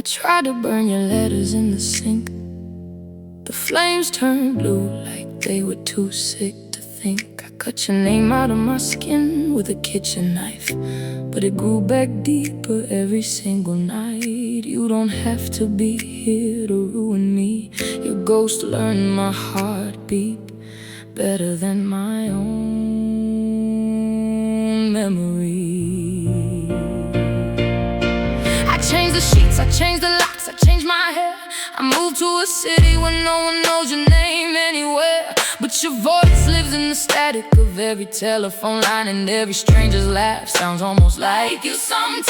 I tried to burn your letters in the sink. The flames turned blue like they were too sick to think. I cut your name out of my skin with a kitchen knife, but it grew back deeper every single night. You don't have to be here to ruin me. Your ghost learned my heartbeat better than my own memory. I changed the sheets, I changed the locks, I changed my hair. I moved to a city where no one knows your name anywhere, but your voice lives in the static of every telephone line, and every stranger's laugh sounds almost like you. Sometimes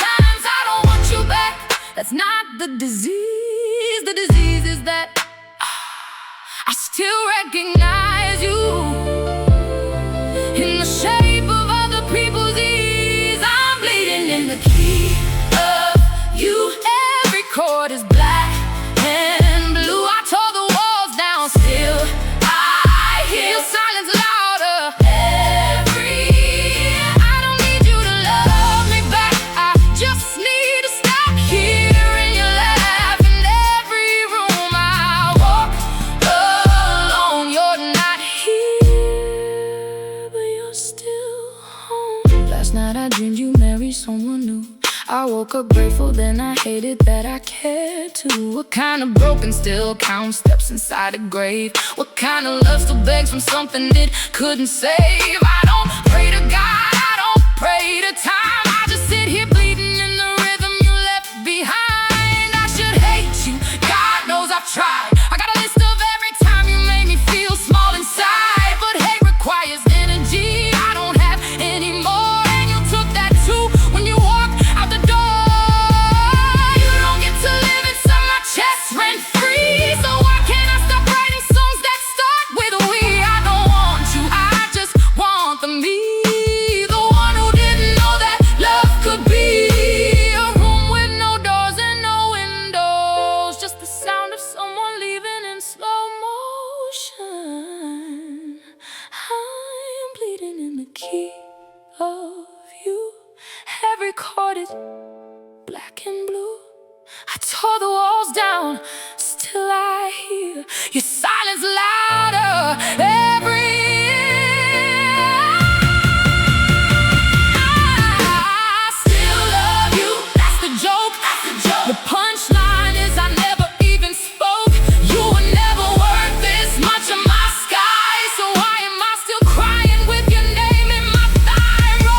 I don't want you back. That's not the disease. The disease is that I still recognize you in the shape of other people's ease. I'm bleeding in the key of you. Every chord is black and blue. I tore the walls down, still I hear silence louder. I don't need you to love me back. I just need to stop hearing your laugh. In every room I walk alone, you're not here, but you're still home. Last night I dreamed you married someone new. I woke up grateful, then I hated that I cared too. What kind of broken still counts steps inside a grave? What kind of love still begs from something it couldn't save? I don't pray to God, I don't pray to time. I just sit here bleeding in the rhythm you left behind. I should hate you, God knows I've tried. I got a list of every time you made me feel small inside, but hate requires energy I don't have anymore, and you took that too when you walked out the door. You don't get to live inside my chest rent free, so why can't I stop writing songs that start with a we? I don't want you, I just want the me, the one who didn't know that love could be a room with no doors and no windows, just the sound of someone leaving in slow motion. I'm bleeding in the key of you. Every chord is black and blue. I tore the walls down, still I hear your silence louder. I still love you, that's the joke. The punchline is I never even spoke. You were never worth this much of my sky, so why am I still crying with your name in my thyroid?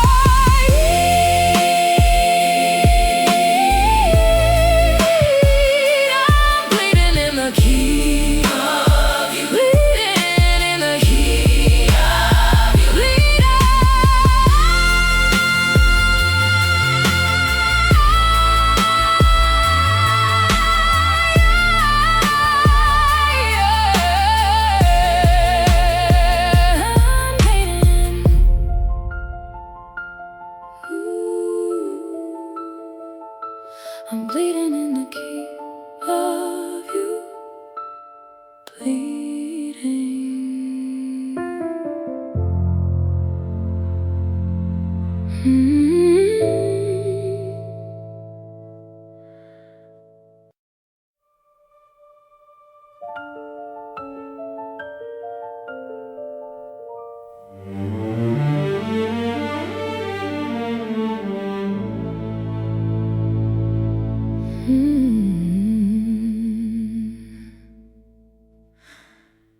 I'm bleeding in the key of you. Bleeding in the key of you. I'm bleeding in the key of you. Bleeding.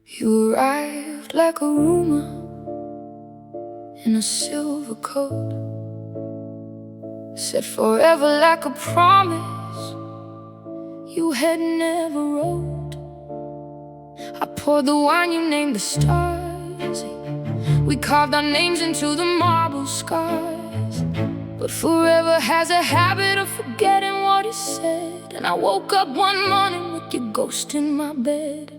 You arrived like a rumor in a silver coat, said forever like a promise you had never wrote. I poured the wine, you named the stars. We carved our names into the marble scars, but forever has a habit of forgetting what it said. And I woke up one morning with your ghost in my bed.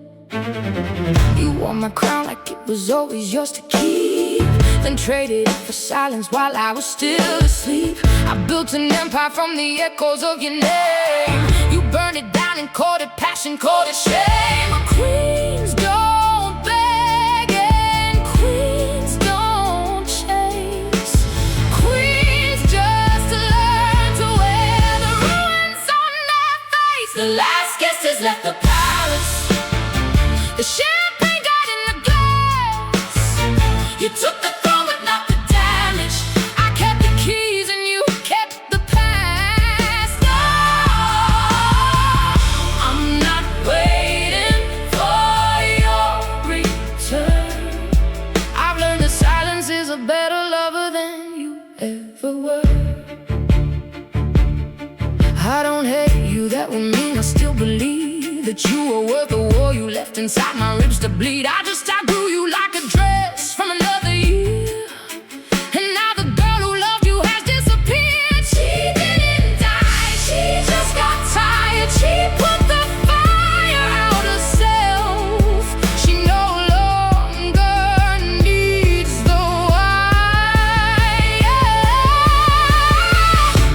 You wore my crown like it was always yours to keep, then traded it for silence while I was still asleep. I built an empire from the echoes of your name. You burned it down and called it passion, called it shame. But queens don't beg and queens don't chase. Queens just learn to wear the ruins on their face. guesses left the palace. The champagne died in the glass. You took the throne but not the damage. I kept the keys and you kept the past. No, I'm not waiting for your return. I've learned that silence is a better lover than you ever were. I don't hate you, that would mean I still believe that you were worth the war you left inside my ribs to bleed. I just outgrew you like a dress from another year, and now the girl who loved you has disappeared. She didn't die, she just got tired. She put the fire out herself. She no longer needs the wire.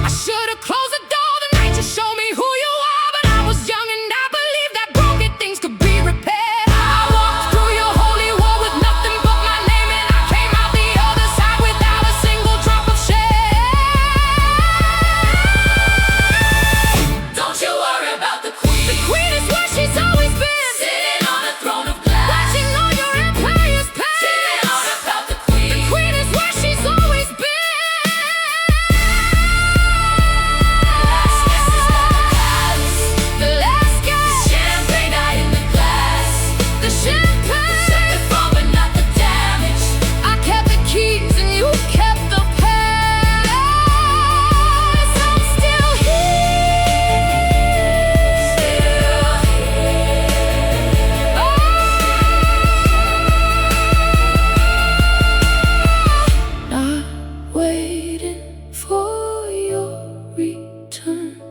I should've closed the door the night you showed me who you are, but I was young and I believed that broken things could be repaired. I walked through your holy wall with nothing but my name, and I came out the other side without a single drop of shame. Don't you worry about the queen. The queen is where she's always been, sitting on a throne of glass, watching all your empires pass. Sitting on about the queen. The queen is where she's always been. The last guess, champagne died in the glass. The champagne set the throne but not the damage. I kept the keys and you kept the past. I'm still here, still here. Not waiting for your return.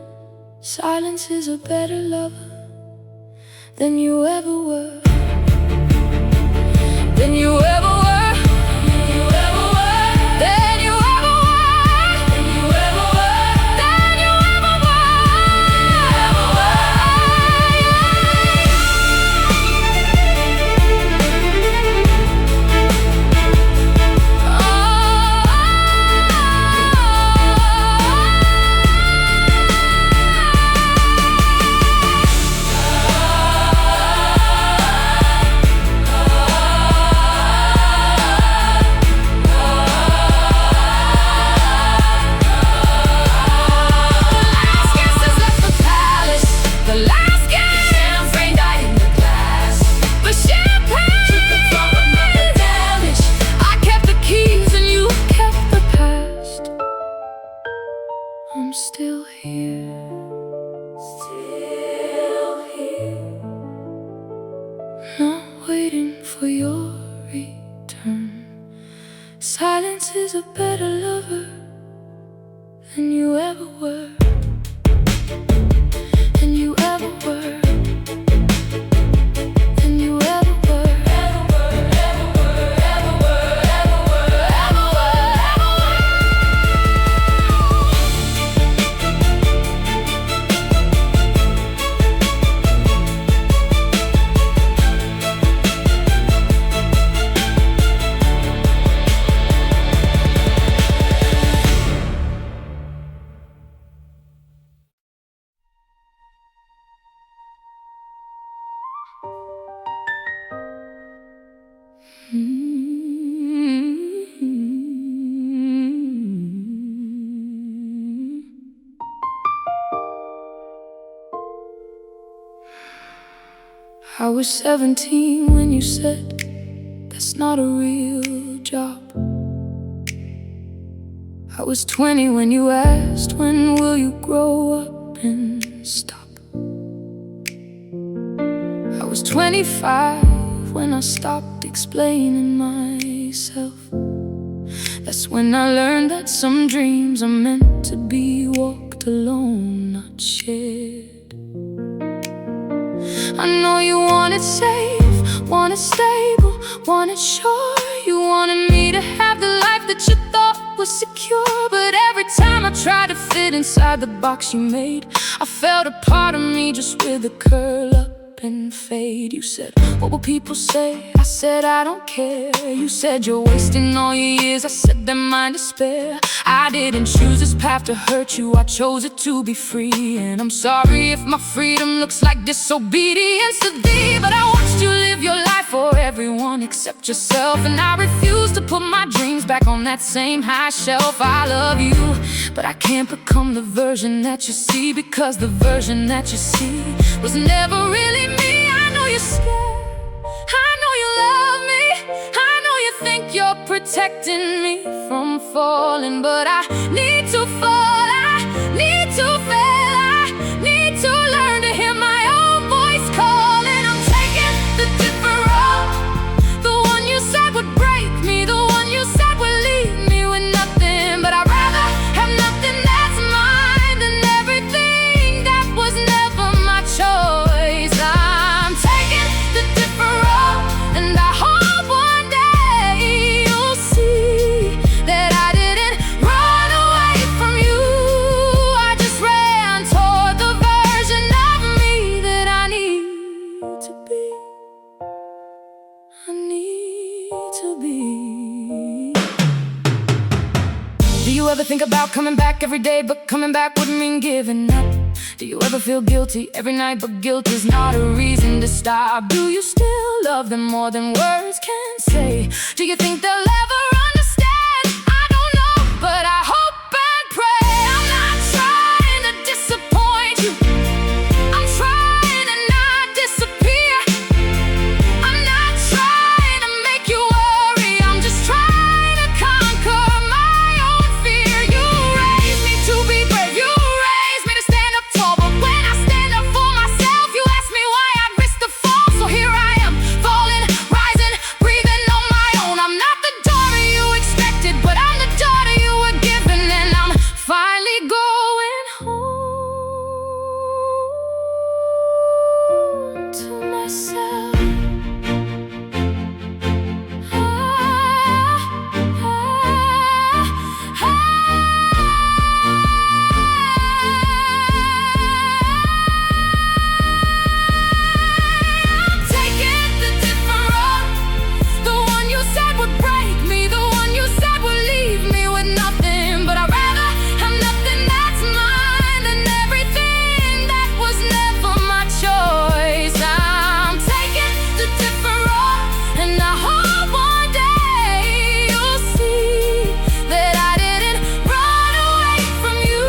Silence is a better lover than you ever were. Than you ever were. Than you ever were. Than you ever were. Than you ever were. Than you ever I'm still here, still here, not waiting for your return. Silence is a better lover than you ever were, than you ever were, than you ever were, ever were, ever were, ever were, ever were, ever were, ever were. I was 17 when you said that's not a real job. I was 20 when you asked, when will you grow up and stop? I was 25 when I stopped explaining myself. That's when I learned that some dreams are meant to be walked alone, not shared. I know you wanted safe, wanted stable, wanted sure. You wanted me to have the life that you thought was secure. But every time I tried to fit inside the box you made, I felt a part of me just with a curl up up and fade. You said, what will people say? I said, I don't care. You said, you're wasting all your years. I said, they're mine to spare. I didn't choose this path to hurt you, I chose it to be free. And I'm sorry if my freedom looks like disobedience to thee, but I watched you live your life for everyone except yourself, and I refuse to put my dreams back on that same high shelf. I love you, but I can't become the version that you see, because the version that you see was never really me. I know you're scared, I know you love me, I know you think you're protecting me from falling, but I need to fall, I need to fail, I need to learn to hear my own voice calling. I'm taking the different road, the one you said would break me, the one you said would leave me with nothing, but I'd rather have nothing that's mine than everything that was never my choice. I'm taking the different road, and I hope one day you'll see that I didn't run away from you. I just ran toward the version of me that I need to be. I need to be. Do you ever think about coming back every day, but coming back would mean giving up? Do you ever feel guilty every night, but guilt is not a reason to stop? Do you still love them more than words can say? Do you think they'll ever understand? I don't know, but I hope and pray. I'm not trying to disappoint you, I'm trying to not disappear. I'm not trying to make you worry, I'm just trying to conquer my own fear. You raised me to be brave, you raised me to stand up tall, but when I stand up for myself, you ask me why I'd risk the fall. So here I am, falling, rising, breathing on my own. I'm not the daughter you expected, but I'm the daughter you were given, and I'm finally going home to myself. I'm taking the different road, the one you said would break me, the one you said would leave me with nothing, but I'd rather have nothing that's mine than everything that was never my choice. I'm taking the different road, and I hope one day you'll see that I didn't run away from you.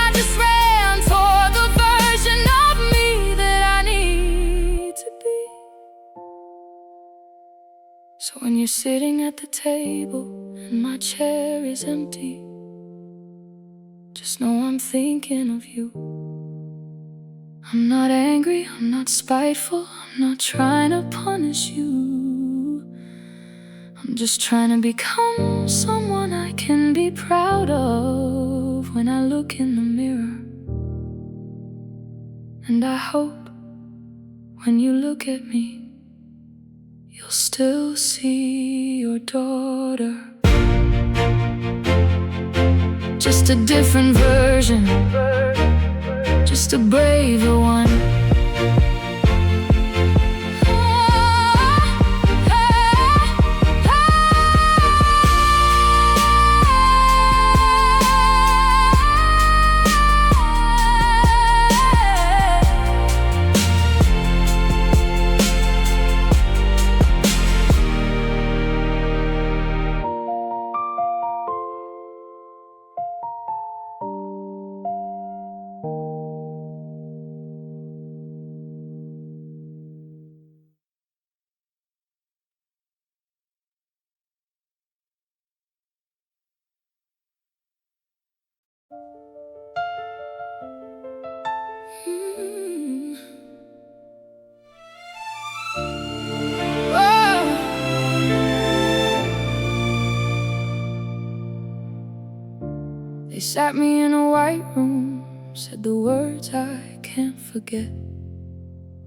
I just ran toward the version of me that I need to be. So when you're sitting at the table and my chair is empty, just know I'm thinking of you. I'm not angry, I'm not spiteful, I'm not trying to punish you. I'm just trying to become someone I can be proud of when I look in the mirror. And I hope when you look at me, you'll still see your daughter. Just a different version, just a braver one. They sat me in a white room, said the words I can't forget.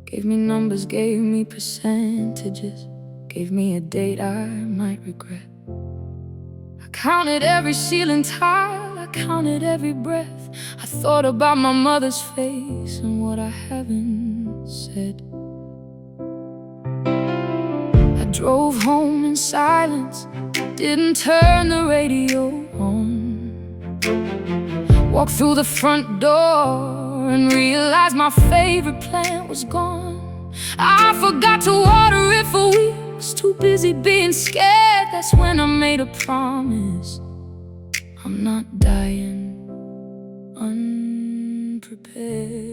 Gave me numbers, gave me percentages, gave me a date I might regret. I counted every ceiling tile, I counted every breath. I thought about my mother's face and what I haven't said. I drove home in silence, didn't turn the radio on. Walked through the front door and realized my favorite plant was gone. I forgot to water it for weeks, too busy being scared. That's when I made a promise: I'm not dying unprepared.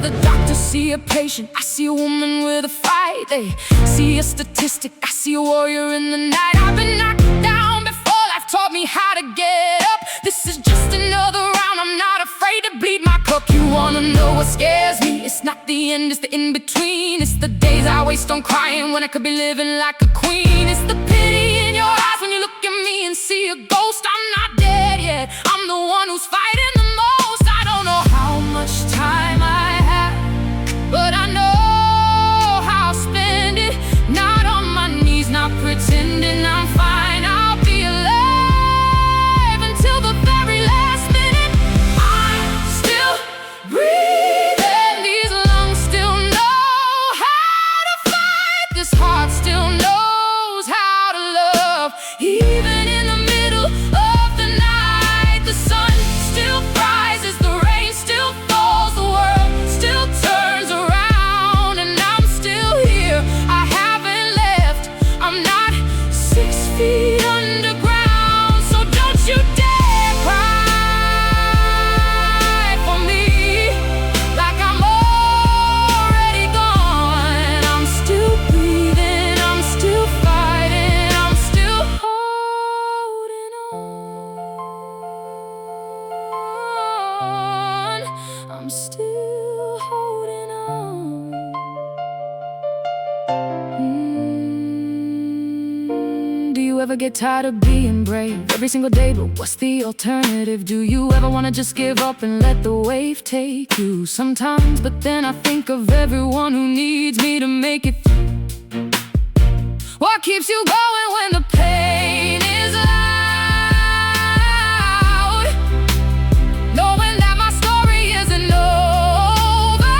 The doctors see a patient, I see a woman with a fight. They see a statistic, I see a warrior in the night. I've been knocked down before, life taught me how to get up. This is just another round, I'm not afraid to bleed my cup. You wanna know what scares me? It's not the end, it's the in-between. It's the days I waste on crying when I could be living like a queen. It's the pity in your eyes when you look at me and see a ghost. I'm not dead yet, I'm the one who's fighting the most. I don't know how much time I have, but I know how I'll spend it. Not on my knees, not pretending I'm fine. I'll be alive until the very last minute. I'm still breathing, these lungs still know how to fight. This heart still knows how to love. Even in the middle of the night, the sun still rises, the rain still falls, the world still turns around, and I'm still here. I haven't left, I'm not 6 feet underground. So don't you dare cry for me like I'm already gone. I'm still breathing, I'm still fighting, I'm still holding on. I'm still holding on. Do you ever get tired of being brave every single day? But what's the alternative? Do you ever wanna just give up and let the wave take you? Sometimes, but then I think of everyone who needs me to make it. What keeps you going when the pain is loud? Knowing that my story isn't over,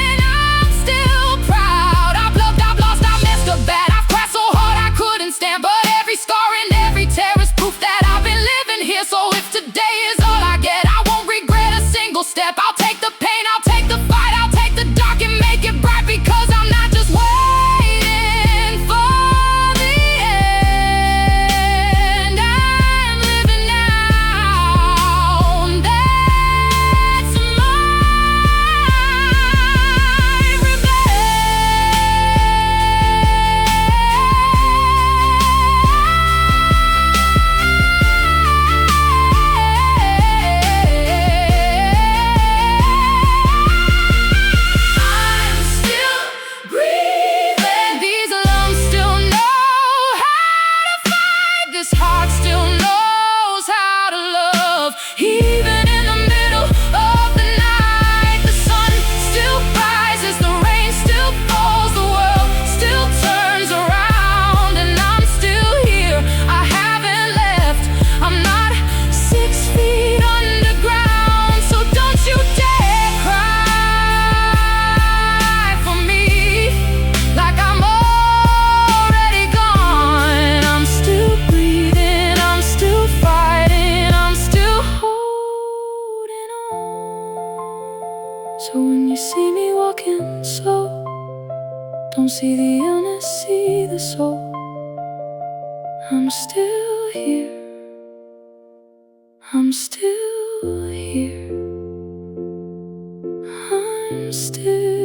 and I'm still proud. I've loved, I've lost, I've messed up bad. I've cried so hard I couldn't stand, but every scar and every tear is proof that I've been living here. So if today is all I get, I won't regret a single step. I'll take the pain, I'll take the fight, I'll take the dark and make it bright, because I'm not just waiting for the end. I'm living now, and that's my I'm still breathing, these lungs still know how to fight. This heart still knows how to love. Even in the middle of the night, the sun still rises, the rain still falls, the world still turns around, and I'm still here. I haven't left, I'm not 6 feet underground. So don't you dare cry for me like I'm already gone. I'm still breathing, I'm still fighting, I'm still holding on. So when you see me walking slow, don't see the illness, see the soul. I'm still here, I'm still here, I'm still.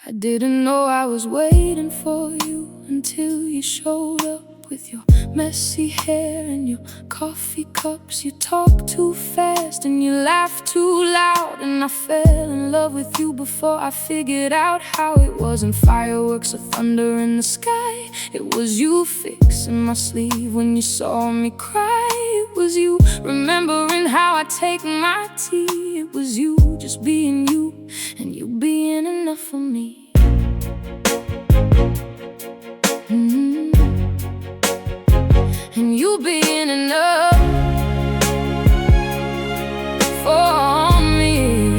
I didn't know I was waiting for you until you showed up with your messy hair and your coffee cups. You talked too fast and you laughed too loud, and I fell in love with you before I figured out how it wasn't fireworks or thunder in the sky. It was you fixing my sleeve when you saw me cry. It was you remembering how I take my tea. It was you just being you, and you being enough for me. And you being enough for me.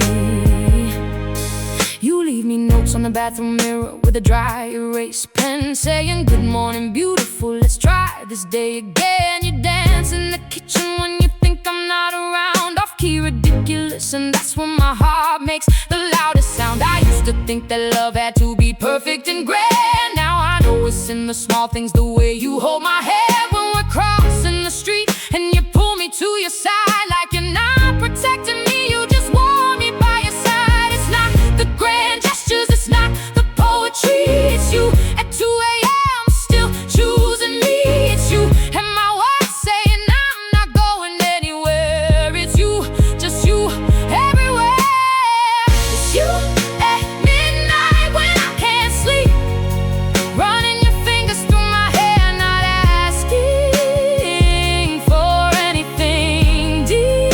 You leave me notes on the bathroom mirror with a dry erase pen, saying good morning beautiful, let's try this day again. You dance in the kitchen when you think I'm not around, off key ridiculous, and that's when my heart makes the loudest sound. I used to think that love had to be perfect and grand. Now I know it's in the small things, the way you hold my hand when we're crossing the street and you pull me to your side like you're not protecting me, you just want me by your side. It's not the grand gestures, it's not the poetry, it's you at 2 a.m. still choosing me. It's you and my words saying I'm not going anywhere. It's you, just you, everywhere. It's you at midnight when I can't sleep, running your fingers through my hair, not asking for anything deep.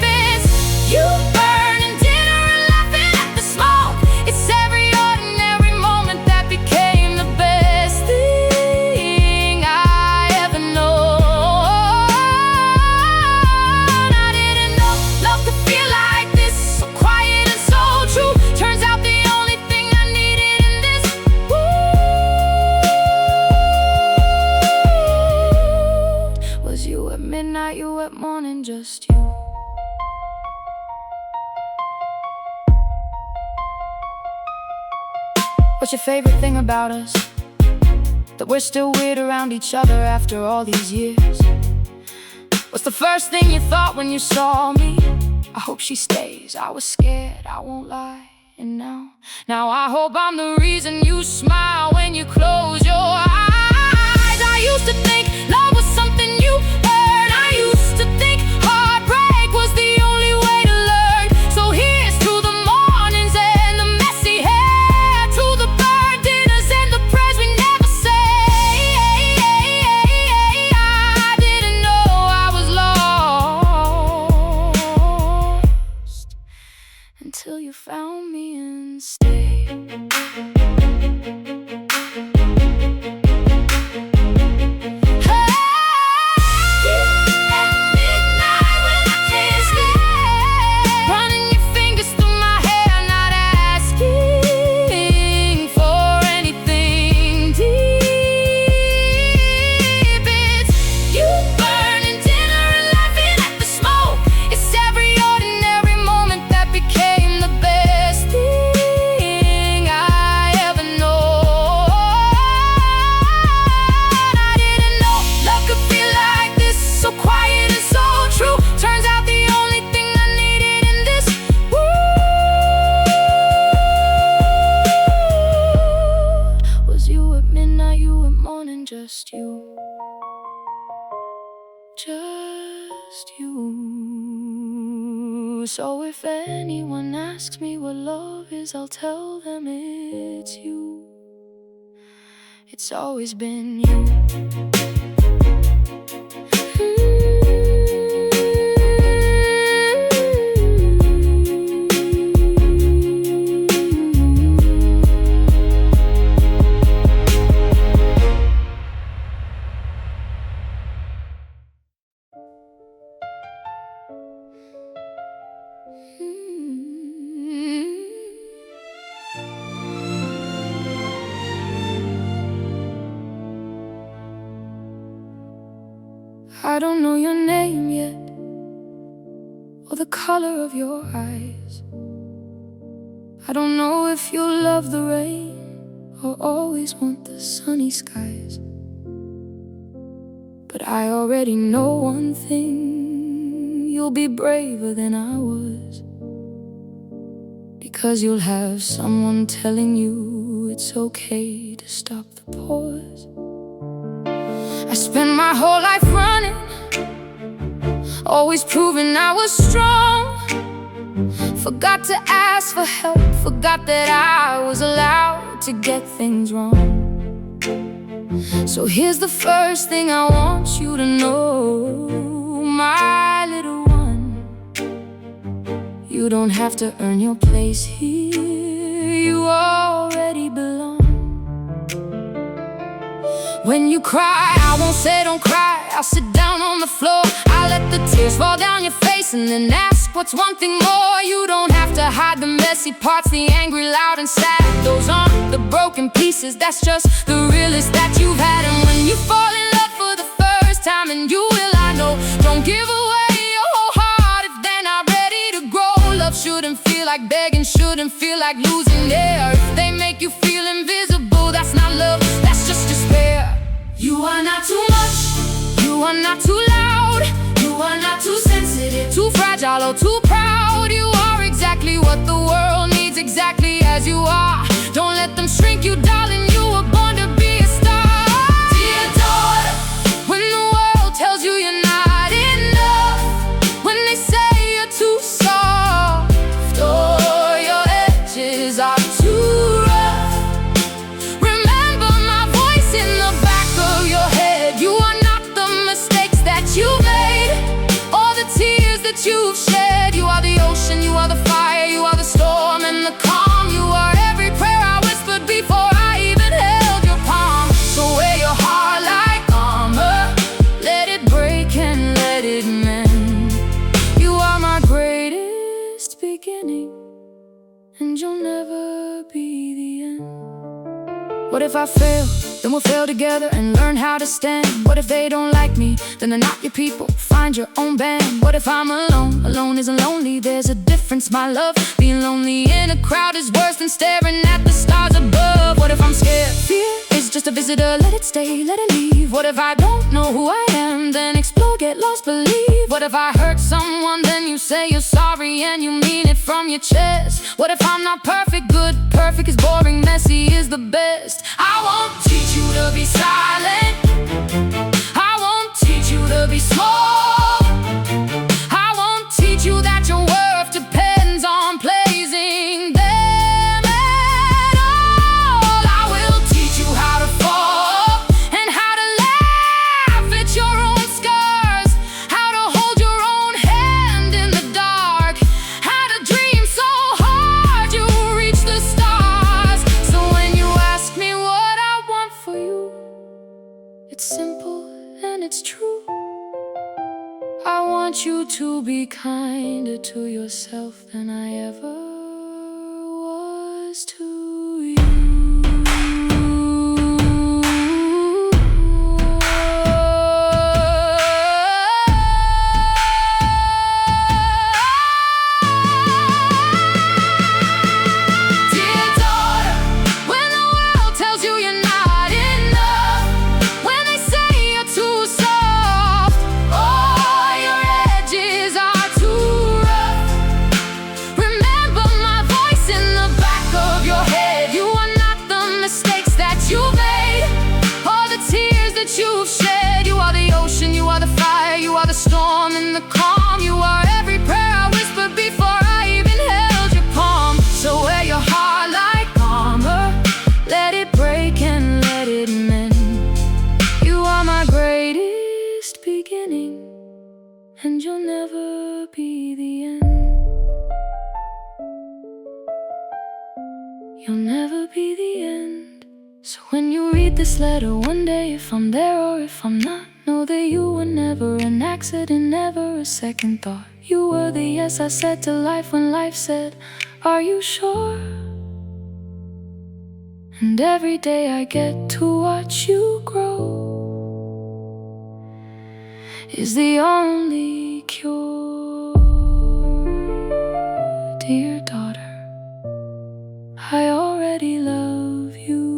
It's you burning dinner and laughing at the smoke. It's every ordinary moment that became the best thing I ever known. I didn't know love could feel like this, so quiet and so true. Turns out the only thing I needed in this world was you at midnight, you at morning, just you. What's your favorite thing about us? That we're still weird around each other after all these years. What's the first thing you thought when you saw me? I hope she stays. I was scared, I won't lie. And now I hope I'm the reason you smile when you close your eyes. I used to think love was something you earned. I used to think heartbreak was the only way to learn. So here's to the mornings and the messy hair, to the bird dinners and the prayers we never say. I didn't know I was lost until you found me and stayed. Running your fingers through my hair, not asking for anything deep. It's you burning dinner and laughing at the smoke. It's every ordinary moment that became the best thing I ever known. I didn't know love could feel like this, so quiet and so true. Turns out the only thing I needed in this world was you at midnight, you at morning, just you. Just you. So if anyone asks me what love is, I'll tell them it's you. It's always been you. I don't know your name yet, or the color of your eyes. I don't know if you'll love the rain or always want the sunny skies. But I already know one thing: you'll be braver than I was, because you'll have someone telling you it's okay to stop the pause. I spent my whole life running, always proving I was strong. Forgot to ask for help, forgot that I was allowed to get things wrong. So here's the first thing I want you to know, my little one. You don't have to earn your place here, you already belong. When you cry, I won't say don't cry, I'll sit down on the floor. I'll let the tears fall down your face and then ask what's one thing more. You don't have to hide the messy parts, the angry, loud and sad. Those aren't the broken pieces, that's just the realest that you've had. And when you fall in love for the first time, and you will, I know, don't give away your whole heart if they're not ready to grow. Love shouldn't feel like begging, shouldn't feel like losing air. If they make you feel invisible, that's not love, that's just despair. You are not too much, you are not too loud, you are not too sensitive, too fragile or too proud. You are exactly what the world needs, exactly as you are. Don't let them shrink you, darling, you were born to be a star. Dear daughter, when the world tells you you're not enough, when they say you're too soft, or your edges are too rough, remember my voice in the back of your head. You are not the mistakes that you made, or the tears that you've shed. You are the ocean, you are the fire, you are the storm and the calm. You are every prayer I whispered before I even held your palm. So wear your heart like armor, let it break and let it mend. You are my greatest beginning, and you'll never be the end. What if I fail? Then we'll fail together and learn how to stand. What if they don't like me? Then they're not your people, find your own band. What if I'm alone? Alone isn't lonely, there's a difference, my love. Being lonely in a crowd is worse than staring at the stars above. What if I'm scared? Fear is just a visitor, let it stay, let it leave. What if I don't know who I am? Then explore, get lost, believe. What if I hurt someone? Then you say you're sorry and you mean it from your chest. What if I'm not perfect? Good, perfect is boring, messy is the best. I won't teach you to be silent, I won't teach you to be small, I won't teach you that your worth depends on pleasing them at all. I will teach you how to fall and how to laugh at your own scars, how to hold your own hand in the dark, how to dream so hard you reach the stars. So when you ask me what I want for you, it's simple and it's true. I want you to be kinder to yourself than I ever was to you. Dear daughter, when the world tells you you're not enough, when they say you're too soft, or your edges are too rough, remember my voice in the back of your head. You are not the mistakes that you made, or the tears that you've shed. You are the ocean, you are the fire, you are the storm and the calm. You are every prayer I whispered before I even held your palm. So wear your heart like armor, let it break and let it mend. You are my greatest beginning, and you'll never be the end. You'll never be the end. So when you read this letter one day, if I'm there or if I'm not, know that you were never an accident, never a second thought. You were the yes I said to life when life said, are you sure? And every day I get to watch you grow is the only cure. Dear daughter, I already love you.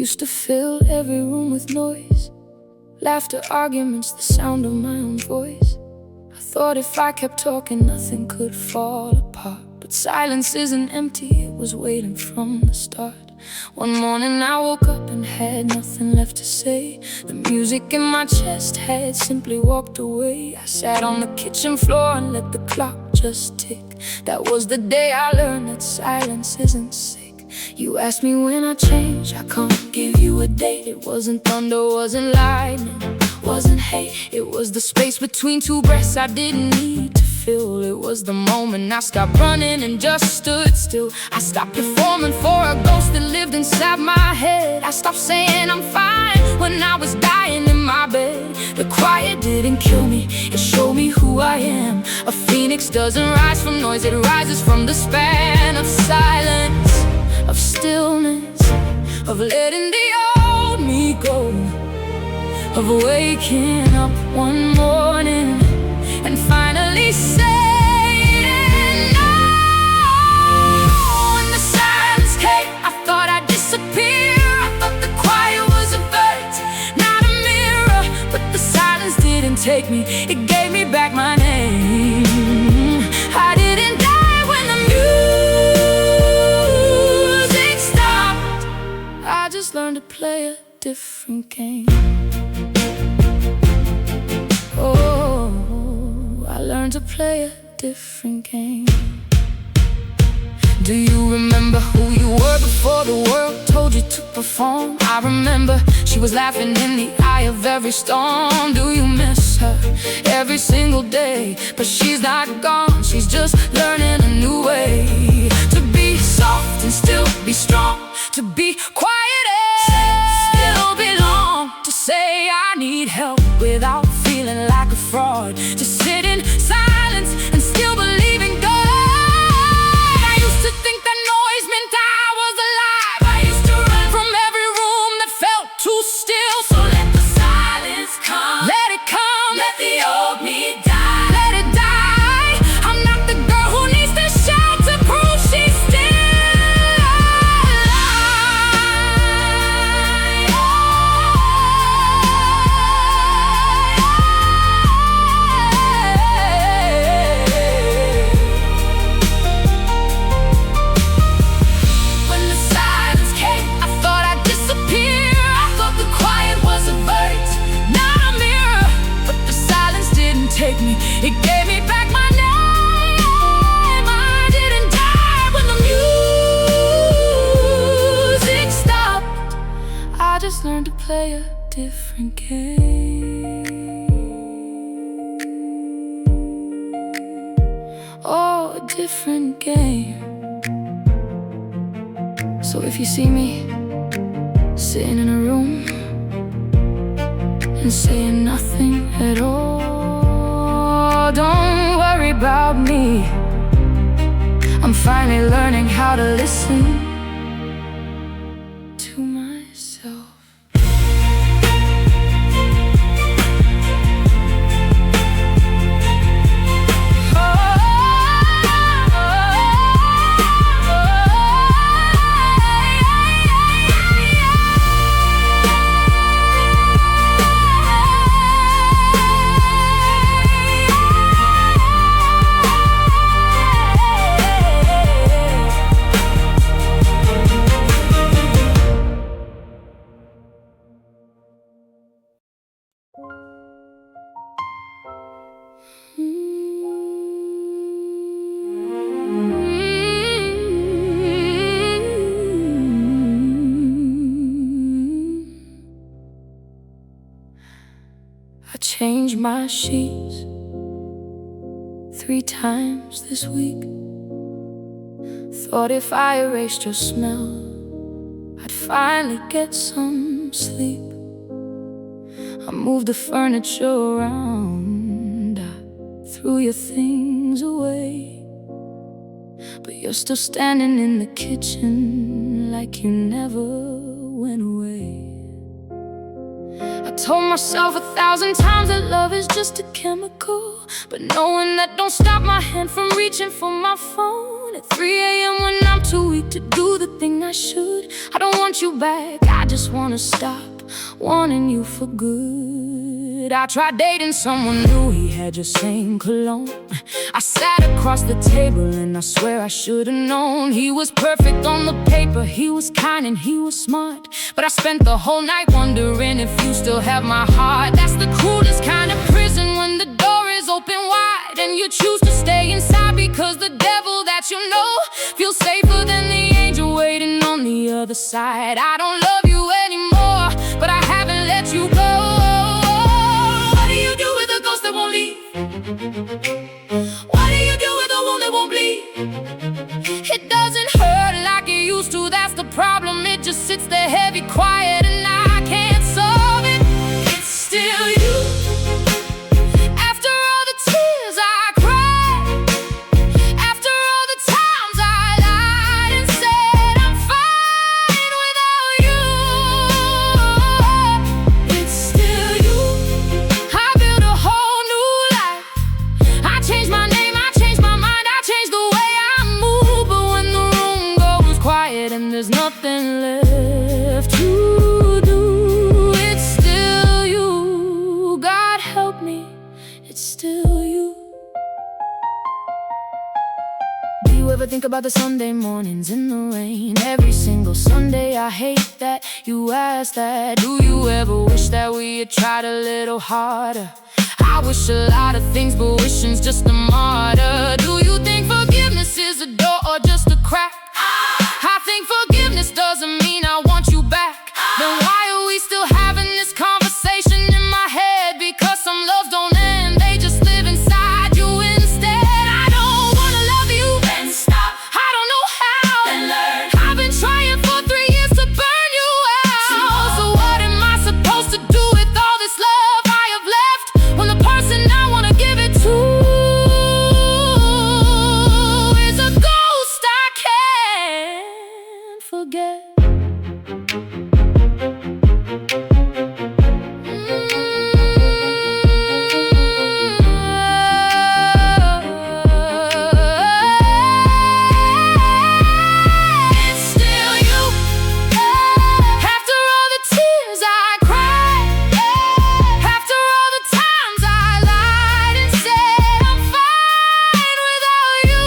Used to fill every room with noise, laughter, arguments, the sound of my own voice. I thought if I kept talking, nothing could fall apart. But silence isn't empty, it was waiting from the start. One morning I woke up and had nothing left to say. The music in my chest had simply walked away. I sat on the kitchen floor and let the clock just tick. That was the day I learned that silence isn't sick. You asked me when I changed, I can't give you a date. It wasn't thunder, wasn't lightning, wasn't hate. It was the space between two breaths I didn't need to fill. It was the moment I stopped running and just stood still. I stopped performing for a ghost that lived inside my head. I stopped saying I'm fine when I was dying in my bed. The quiet didn't kill me, it showed me who I am. A phoenix doesn't rise from noise, it rises from the span of silence, of stillness, of letting the old me go, of waking up one morning and finally saying no. When the silence came, I thought I'd disappear. I thought the quiet was a verdict, not a mirror. But the silence didn't take me, it gave me back my name. I didn't die when the music stopped. I just learned to play a different game. Oh, I learned to play a different game. Do you remember who you were before the world told you to perform? I remember she was laughing in the eye of every storm. Do you miss her every single day? But she's not gone, she's just learning a new way. To be soft and still be strong, to be quiet and still belong, to say I need help without feeling like a fraud, to sit in silence and still believe in God. I used to think that noise meant I was alive. I used to run from every room that felt too still. So let the silence come, let it come, let the old me die, let it die. I'm not the girl who needs to shout to prove she's still alive. When the silence came, I thought I'd disappear. I thought the quiet was a verdict, not a mirror. But the silence didn't take me, it gave me back my name. I didn't die when the music stopped. I just learned to play a different game. Oh, a different game. So if you see me sitting in a room and saying nothing at all, don't worry about me. I'm finally learning how to listen to myself. I changed my sheets 3 times this week. Thought if I erased your smell, I'd finally get some sleep. I moved the furniture around, I threw your things away, but you're still standing in the kitchen like you never went away. I told myself 1,000 times that love is just a chemical, but knowing that don't stop my hand from reaching for my phone at 3 a.m. when I'm too weak to do the thing I should. I don't want you back, I just wanna stop wanting you for good. I tried dating someone new, he had your same cologne. I sat across the table and I swear I should've known. He was perfect on the paper, he was kind and he was smart, but I spent the whole night wondering if you still have my heart. That's the cruelest kind of prison, when the door is open wide and you choose to stay inside because the devil that you know feels safer than the angel waiting on the other side. I don't love you anymore, but I haven't let you go. What do you do with a ghost that won't leave? What do you do with a wound that won't bleed? It doesn't hurt like it used to, that's the problem. It just sits there heavy, quiet, and I can't solve it. It's still you. After all the tears I cried, after all the times I lied and said I'm fine without you, it's still you. I built a whole new life. I changed my name, I changed my mind, I changed the way I move. But when the room goes quiet and there's nothing left to do, it's still you. God help me, it's still you. Do you ever think about the Sunday mornings in the rain? Every single Sunday I hate that you ask that. Do you ever wish that we had tried a little harder? I wish a lot of things, but wishing's just a martyr. Do you think forgiveness is a door or just a crack? I think forgiveness doesn't mean I want you back. Then why are we still having this conversation in my head? Because some loves don't end, they just live inside you instead. I don't wanna love you, then stop. I don't know how, then learn. I've been trying for 3 years to burn you out. So what am I supposed to do with all this love I have left, when the person I wanna give it to is a ghost I can't forget? It's still you. After all the tears I cried, after all the times I lied and said I'm fine without you,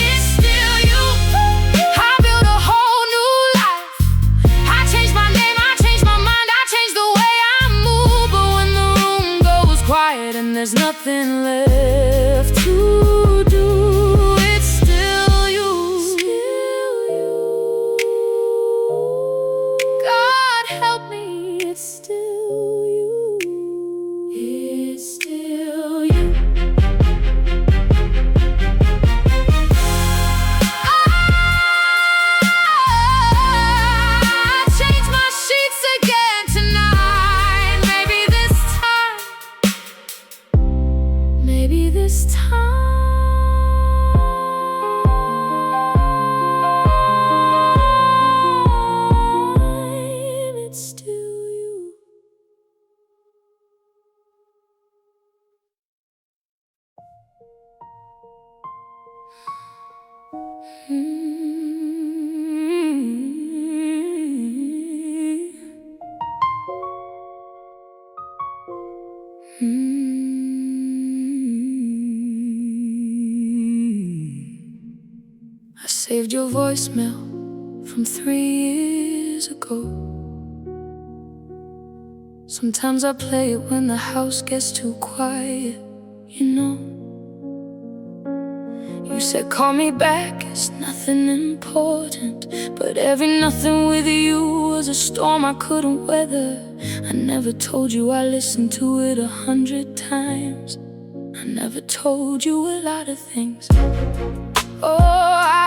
it's still you. I built a whole new life. I changed my name, I changed my mind, I changed the way I move. But when the room goes quiet and there's nothing left to do, it's still you. God help me, it's still you. It's still you. I changed my sheets again tonight. Maybe this time, maybe this time it's still you. I saved your voicemail from 3 years ago. Sometimes I play it when the house gets too quiet, you know. You said call me back, it's nothing important, but every nothing with you was a storm I couldn't weather. I never told you I listened to it 100 times. I never told you a lot of things. Oh,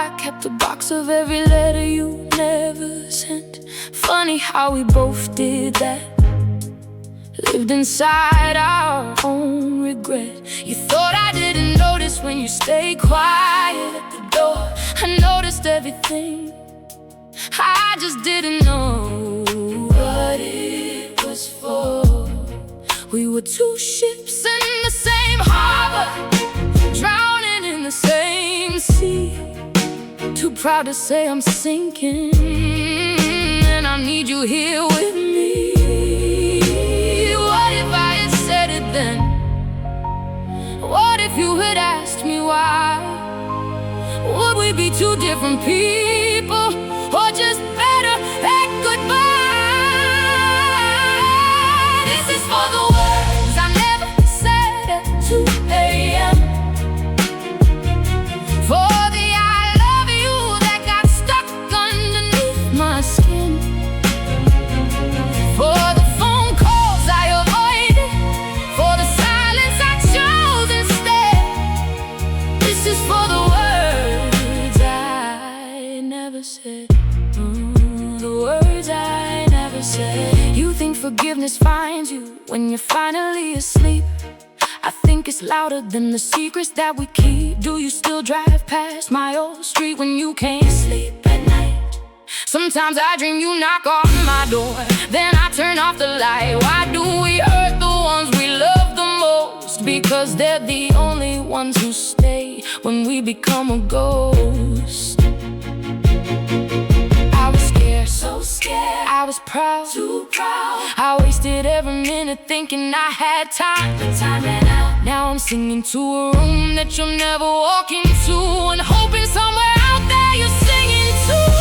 I kept a box of every letter you never sent. Funny how we both did that. Lived inside our own regret. You thought I didn't notice when you stayed quiet at the door. I noticed everything, I just didn't know what it was for. We were two ships in the same harbor, drowning in the same sea. proud to say I'm sinking, and I need you here with me. What if I had said it then? What if you had asked me why? Would we be two different people, or just better at goodbye? This is for the words I never said at 2 a.m. For the I love you that got stuck underneath my skin. For the phone calls I avoided, for the silence I chose instead. This is for the words I never said. The words I never said. You think forgiveness finds you when you're finally asleep. I think it's louder than the secrets that we keep. Do you still drive past my old street when you can't sleep at night? Sometimes I dream you knock on my door, then I turn off the light. Why do we hurt the ones we love the most? Because they're the only ones who stay when we become a ghost. I was scared, so scared. I was proud, too proud. I wasted every minute thinking I had time, but time ran out. Now I'm singing to a room that you'll never walk into, and hoping somewhere out there you're singing too.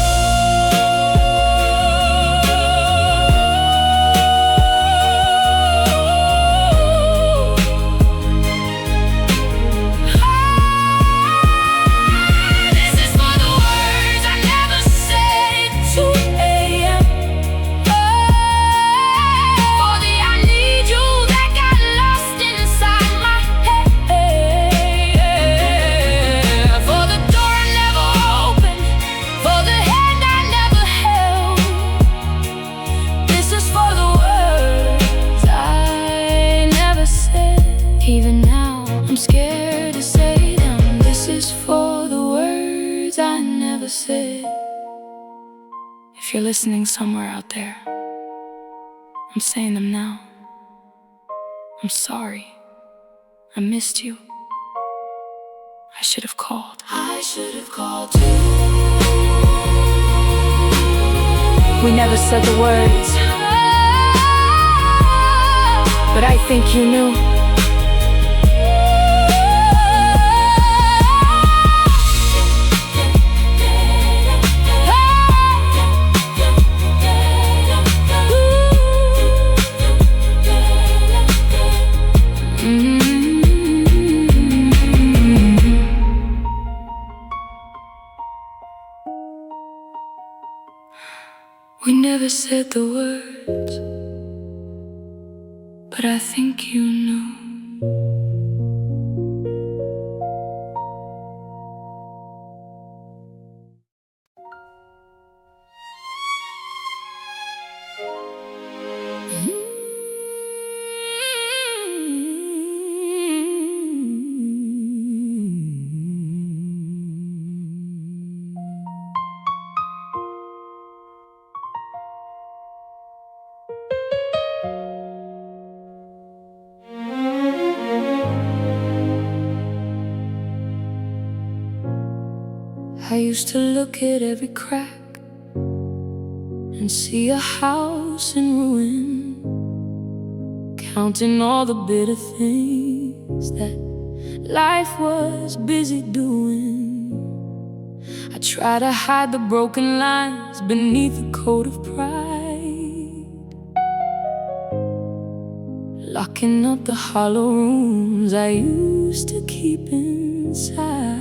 Even now, I'm scared to say them. This is for the words I never said. If you're listening somewhere out there, I'm saying them now. I'm sorry. I missed you. I should have called. I should have called too. We never said the words, but I think you knew. We never said the words, but I think you knew. I used to look at every crack and see a house in ruin, counting all the bitter things that life was busy doing. I try to hide the broken lines beneath a coat of pride, locking up the hollow rooms I used to keep inside.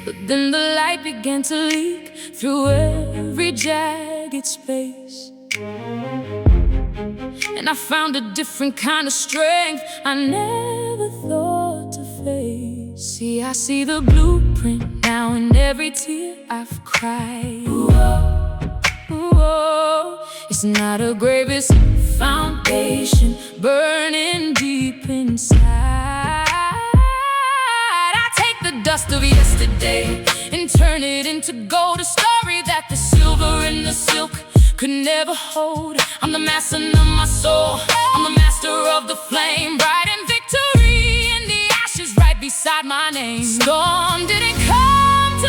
But then the light began to leak through every jagged space, and I found a different kind of strength I never thought to face. See, I see the blueprint now in every tear I've cried. Whoa, whoa. It's not a grave, it's a foundation burning deep inside. The dust of yesterday and turn it into gold, a story that the silver and the silk could never hold. I'm the master of my soul, I'm the master of the flame, bright in victory in the ashes right beside my name. Storm didn't come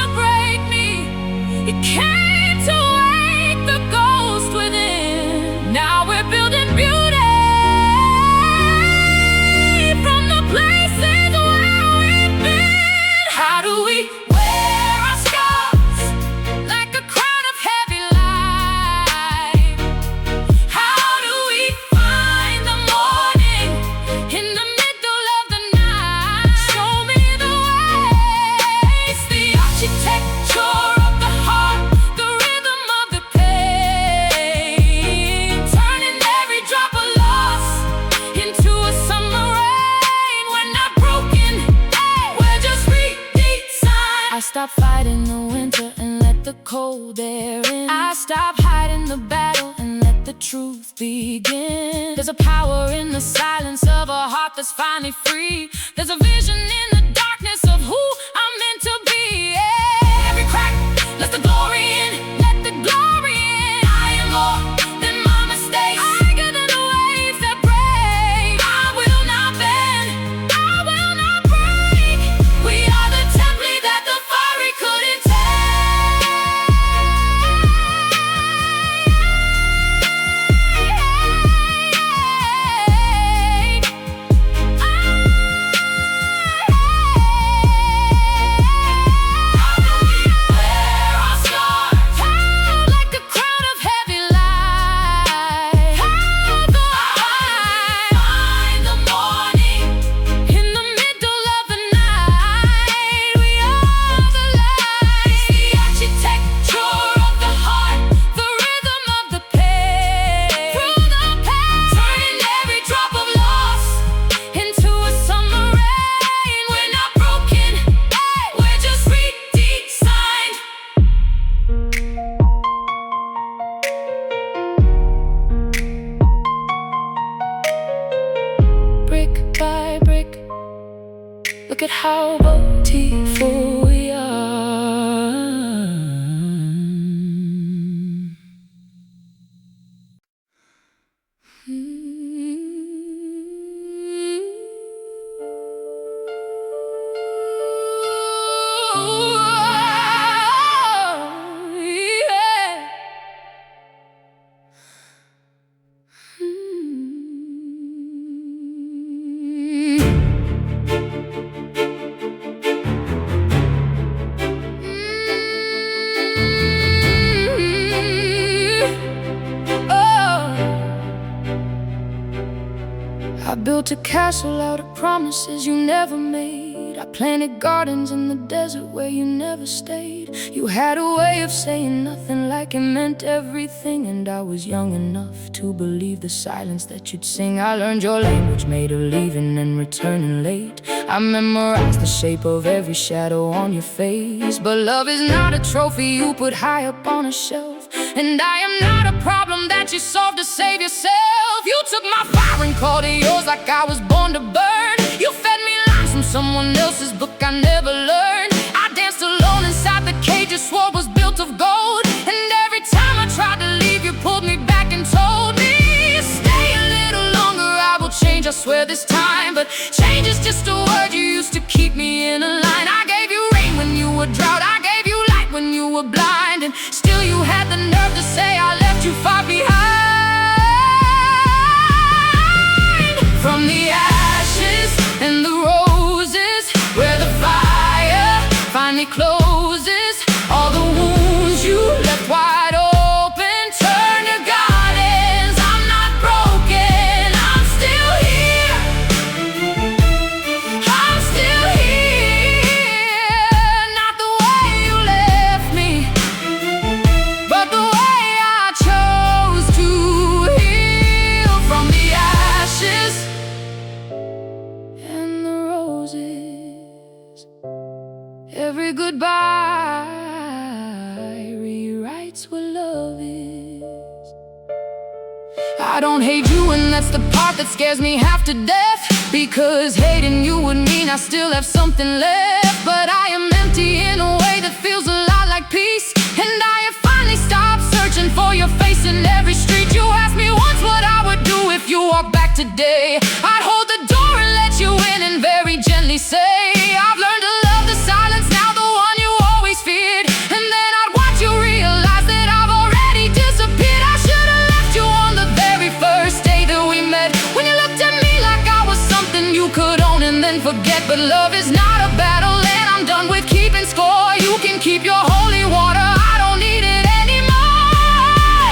stop fighting the winter and let the cold air in. I stop hiding the battle and let the truth begin. There's a power in the silence of a heart that's finally free. There's a vision in the darkness of who I'm meant to be. Yeah. Every crack, let the glory in, let the glory in. I am more than my mistakes, bigger than the waves that break. I will not bend, I will not break. We are the template that the fiery couldn't take. Look at how beautiful we are. I built a castle out of promises you never made. I planted gardens in the desert where you never stayed. You had a way of saying nothing like it meant everything, and I was young enough to believe the silence that you'd sing. I learned your language, made of leaving and returning late. I memorized the shape of every shadow on your face. But love is not a trophy you put high up on a shelf, and I am not a problem that you solve to save yourself. You took my fire and called it yours like I was born to burn. You fed me lines from someone else's book I never learned. I danced alone inside the cage you swore was built of gold, and every time I tried to leave you pulled me back and told me, stay a little longer, I will change, I swear this time. But change is just a word you used to keep me in a line. I gave you rain when you were drought, I gave you light when you were blind, and still you had the nerve to say I left you far behind. From the ashes and the roses, where the fire finally closes, all the wounds you left wide open turn to gardens. I'm not broken, I'm still here. I'm still here. Not the way you left me, but the way I chose to heal. From the ashes and the roses, every goodbye rewrites what love is. I don't hate you, and that's the part that scares me half to death, because hating you would mean I still have something left. But I am empty in a way that feels a lot like peace, and I have finally stopped searching for your face in every street. You asked me once what I would do if you walked back today. I'd hold the door and let you in and very gently say, I've learned to love the silence now, the one you always feared. And then I'd watch you realize that I've already disappeared. I should have left you on the very first day that we met, when you looked at me like I was something you could own and then forget. But love is not a battle, and I'm done with keeping score. You can keep your holy water, I don't need it anymore.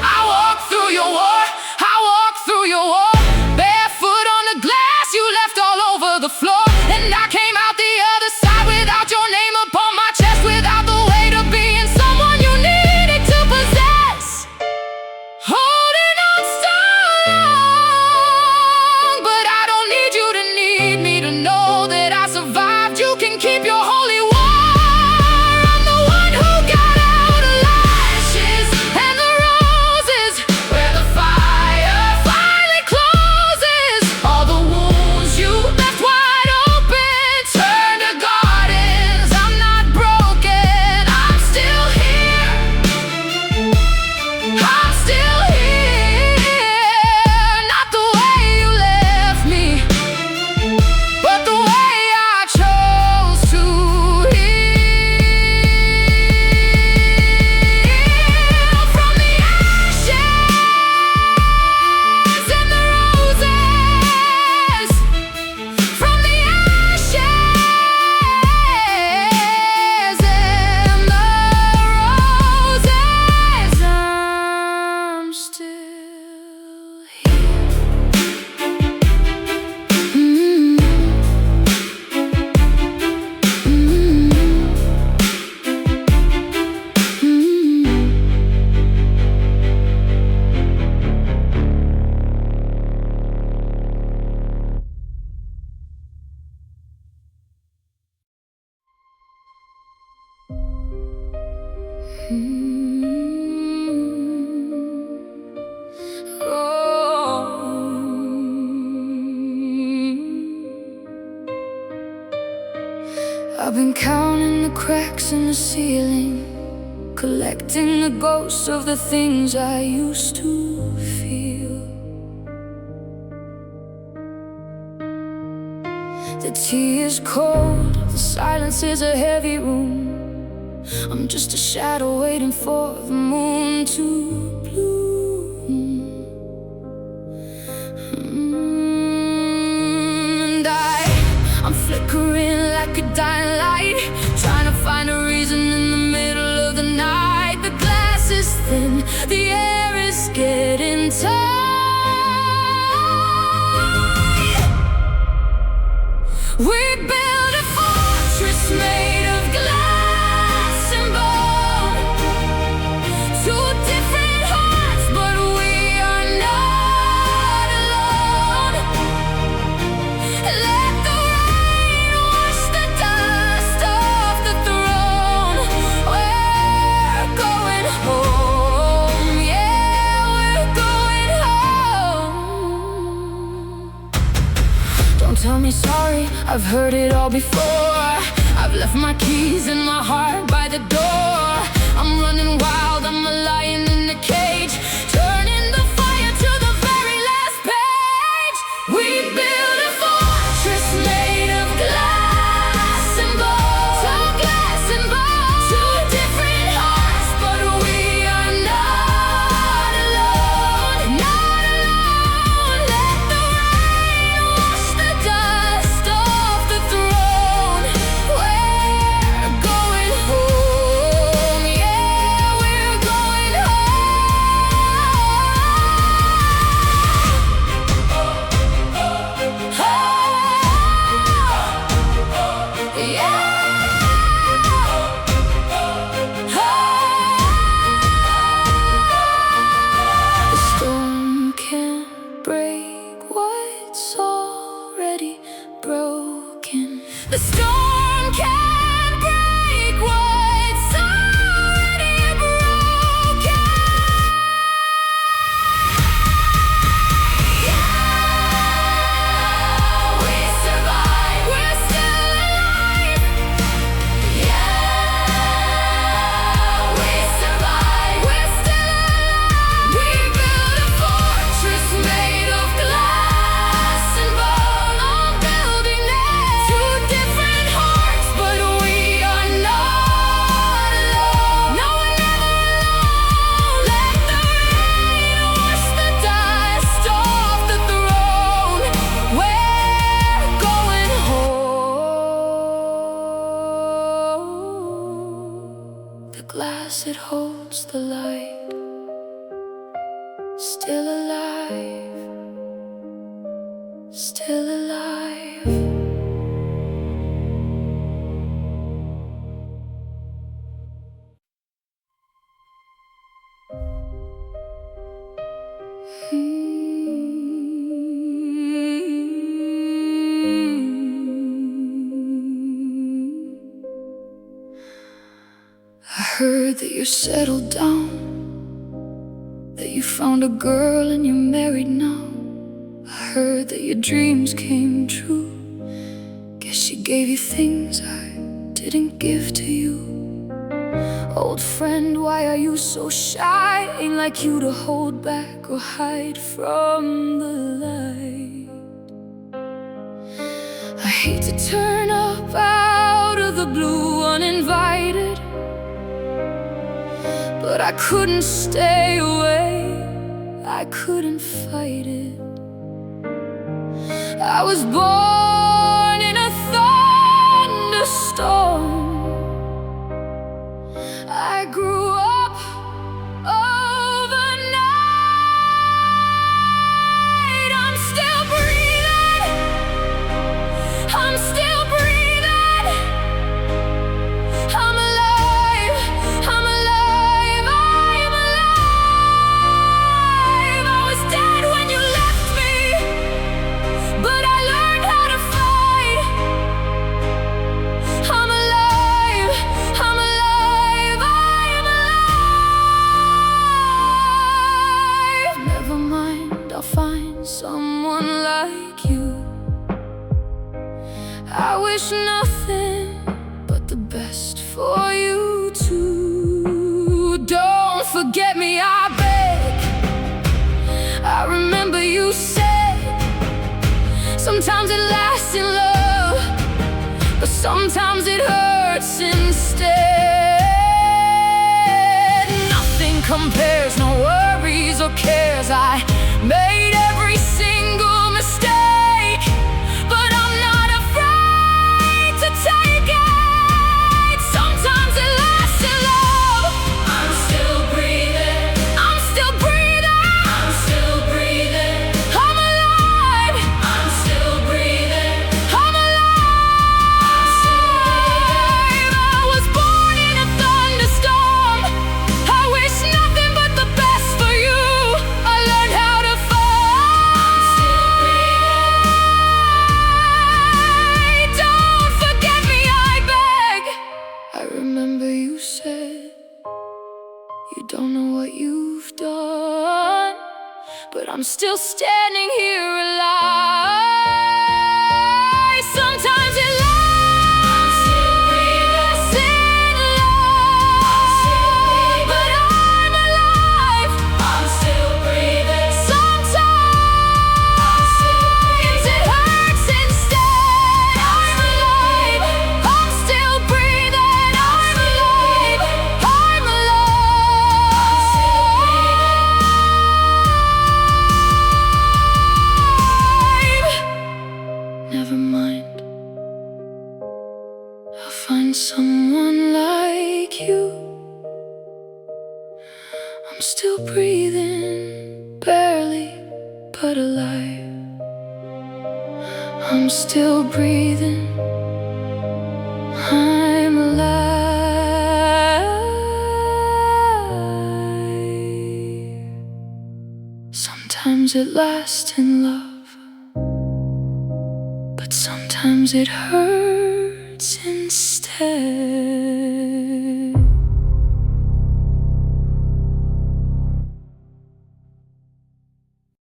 I walk through your war, I walk through your war, barefoot on the glass you left all over the floor. And I came out the other side without your name upon my chest, without the weight of being someone you needed to possess. Holding on strong, but I don't need you to need me to know that I survived. You can keep your holy war. I've been counting the cracks in the ceiling, collecting the ghosts of the things I used to feel. The tea is cold, the silence is a heavy room. I'm just a shadow waiting for the moon to bloom. And I'm flickering like a dying light, trying to find a reason in the middle of the night. The glass is thin, the air is getting tight. We build a fortress made of glass and bone. Two different hearts, but we are not alone. Let the rain wash the dust off the throne. We're going home, yeah, we're going home. Don't tell me sorry, I've heard it all before. I've left my keys and my heart by the door. I'm running wild, I'm a lion in a cage, turning the fire to the very last page. We build a fortress made of glass and bone. Two glass and bone. Two different hearts, but we are not alone. Not alone. Let the rain wash the dust off the throne. We're going home, yeah, we're going home. Yeah. The storm can't break what's already broken. The storm can't break what's already broken. Yeah, we survive. We're still alive. Yeah, we survive. We're still alive. We built a fortress made of glass and bone. I'm building next. Two different hearts, but we are not alone. No, we're never alone. Let the rain wash the dust off the throne. We're going home. The glass, it holds the light, still alive, still alive. I heard that you're settled down, that you found a girl and you're married now. I heard that your dreams came true. Guess she gave you things I didn't give to you. Old friend, why are you so shy? Ain't like you to hold back or hide from the light. I hate to turn up out of the blue uninvited, but I couldn't stay away, I couldn't fight it. I was born in a thunderstorm. I grew up overnight. I'm still breathing, I'm still breathing. I'm alive, I'm alive, I'm alive. I was dead when you left me, but I learned how to wish nothing but the best for you too. Don't forget me, I beg. I remember you said sometimes it lasts in love, but sometimes it hurts instead. Nothing compares, no worries or cares. I made every single mistake, but I'm not afraid to take it. Sometimes it lasts in love. I'm still breathing. I'm still breathing. I'm still breathing. I'm alive. I'm still breathing. I'm alive. I'm still breathing. I was born in a thunderstorm. I wish nothing but the best for you. I learned how to fly. I'm still breathing. Don't forget me, I beg. I remember you said you don't know what you've done, but I'm still standing here alive. Sometimes it lasts. I'm still breathing. But I'm alive. I'm still breathing. Sometimes it hurts instead. I'm alive. I'm still breathing. I'm alive. I'm alive. Never mind. I'll find someone like you. I'm still breathing, barely, but alive. I'm still breathing. I'm alive. Sometimes it lasts in love, but sometimes it hurts instead.